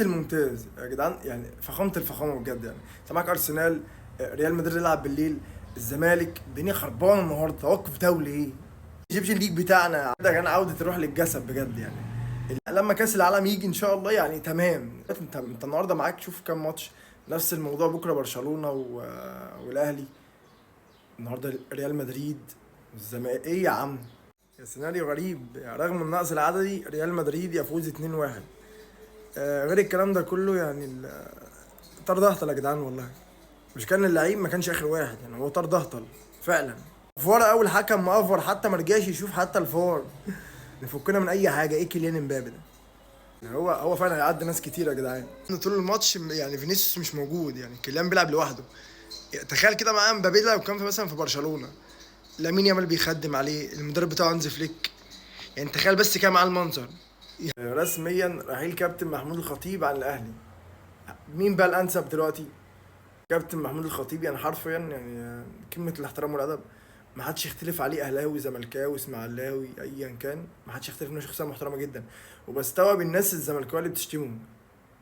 الممتاز يا جدعان، يعني فخامة الفخامة بجد. يعني انت معاك ارسنال، ريال مدريد يلعب بالليل، الزمالك الدنيا خربانه النهارده، توقف دولي ايه؟ ايجيبشن ليج بتاعنا ده كان عودة الروح للجسد بجد يعني. لما كاس العالم يجي ان شاء الله يعني تمام. انت النهارده معاك شوف كام ماتش. نفس الموضوع بكره برشلونة والاهلي. النهارده ريال مدريد والزمالك، ايه يا عم؟ سيناريو غريب يعني. رغم النقص العددي ريال مدريد يفوز 2-1. غير الكلام ده كله يعني طرد اهطل يا جدعان والله. مش كان اللعيب ما كانش اخر واحد يعني، هو طرد اهطل فعلا. فار اول حكم مأفر حتى ما رجعش يشوف حتى الفار. نفكنا من اي حاجه، ايه كيليان امبابي ده؟ يعني هو فعلا هيعدي ناس كتير يا جدعان. طول الماتش يعني فينيسيوس مش موجود، يعني كيليان بيلعب لوحده. تخيل كده معاه امبابي لو كان في مثلا في برشلونه، لامين يامال بيخدم عليه، المدرب بتاعه هانز فليك. يعني تخيل بس كده معاه المنظر. رسميا رحيل كابتن محمود الخطيب عن الاهلي. مين بقى الانسب دلوقتي؟ كابتن محمود الخطيب يعني حرفيا يعني كلمة الاحترام والأدب. ما حدش يختلف عليه، أهلاوي زملكاوي اسماعيلاوي أيا كان، ما حدش يختلف إنه شخصية محترمة جدا. وبستوعب الناس الزملكاويه اللي بتشتمه.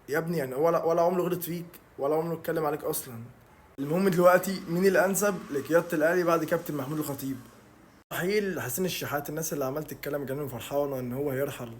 يا ابني يعني ولا عمره غلط فيك، ولا عمره اتكلم عليك أصلا. المهم دلوقتي مين الأنسب لقيادة الأهلي بعد كابتن محمود الخطيب؟ رحيل حسين الشحات. الناس اللي عمال تتكلم كانوا فرحانة إن هو هيرحل.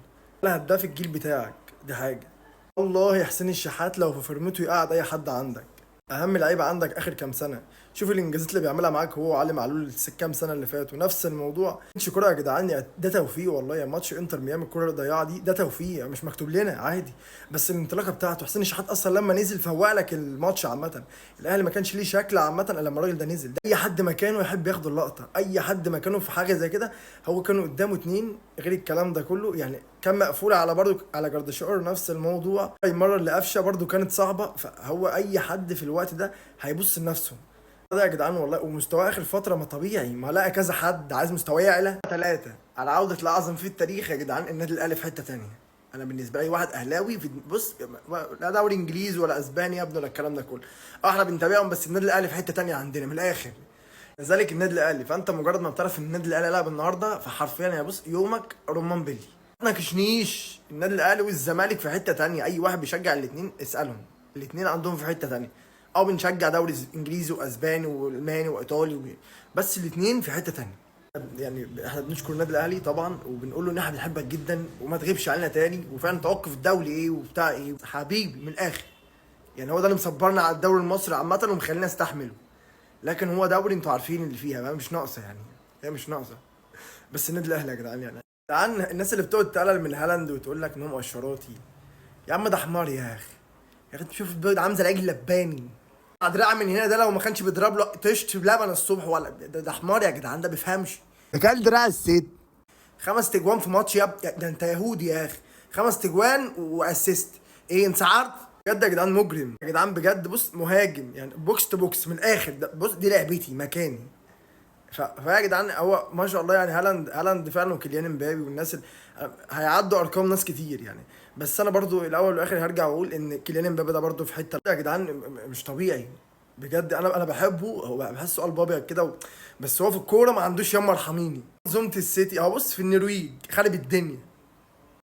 لا، هداف الجيل بتاعك دي حاجة. والله يا حسين الشحات لو في فورمته يقعد أي حد عندك. اهم لعيبه عندك اخر كام سنه. شوف الانجازات اللي بيعملها معاك هو وعلي معلول كام سنه اللي فاتوا، نفس الموضوع. ماتش كوره يا جدعان يعني ده توفيق والله. يا ماتش انتر ميامي الكوره اللي ضيعها دي ده توفيق مش مكتوب لنا عادي. بس الانطلاقه بتاعته حسين الشحات اصلا لما نزل فوق لك الماتش عامه. الاهلي ما كانش ليه شكل عامه الا لما الراجل ده نزل. ده اي حد مكانه يحب ياخد اللقطه، اي حد مكانه في حاجه زي كده. هو كانوا قدامه اتنين غير الكلام ده كله يعني. كان مقفول على برضه على جردشار، نفس الموضوع. المره اللي قفشه برضه كانت صعبه. فهو اي حد في الوقت ده هيبص لنفسه. ده يا جدعان والله. ومستواه اخر فتره ما طبيعي، ما لقى كذا حد عايز مستواه يعلى. ثلاثه على عوده الاعظم في التاريخ يا جدعان. النادي الاهلي في حته تانية. انا بالنسبه لي واحد اهلاوي في بص، لا دوري انجليزي ولا اسباني يا ابني ولا الكلام ده كله. احنا بنتابعهم بس النادي الاهلي في حته تانية عندنا من الاخر. لذلك النادي الاهلي، فانت مجرد ما بتعرف ان النادي الاهلي لعب النهارده فحرفيا يا بص يومك رمان بلي. ما تناقشنيش. النادي الاهلي والزمالك في حته تانية. اي واحد بيشجع الاثنين اسالهم، الاثنين عندهم في حته تانية. او بنشجع دوري انجليزي واسباني والماني وايطالي بس الاثنين في حته تانية. يعني احنا بنشكر النادي الاهلي طبعا، وبنقول له ان احنا بنحبك جدا وما تغيبش علينا تاني. وفعلا توقف الدولي ايه وبتاع ايه حبيبي من الاخر. يعني هو ده اللي مصبرنا على الدوري المصري عامه ومخلينا نستحمله. لكن هو دوري انتوا عارفين اللي فيها بقى مش ناقصه يعني. هي مش ناقصه. بس النادي الاهلي يا جدعان يعني. جدعان الناس اللي بتقعد تقلل من هالاند وتقول لك ان هو مؤشراتي. يا عم ده حمار يا اخي. يا اخي انت شوف البيض عامل زي العجل اللباني. دراع من هنا ده لو ما كانش بيضرب له طشت بلبن الصبح ولا ده حمار يا جدعان، ده بيفهمش. ده كان دراع الست. 5 تجوان في ماتش يا ده انت يهودي يا اخي. 5 تجوان واسيست. ايه انسعرت؟ بجد يا جدعان مجرم يا جدعان بجد. بص مهاجم يعني بوكس تو بوكس من الاخر. ده بص دي لعبتي مكاني. فيا جدعان هو ما شاء الله يعني. هالاند فعلا وكيليان امبابي والناس هيعدوا ارقام ناس كتير يعني. بس انا برضو الاول والاخر هرجع واقول ان كيليان امبابي ده برضو في حته يا جدعان مش طبيعي. بجد انا بحبه. هو بحسه قلب ابيض كده بس هو في الكوره ما عندوش ياما ارحميني. منظومه السيتي اهو بص في النرويج خارب الدنيا.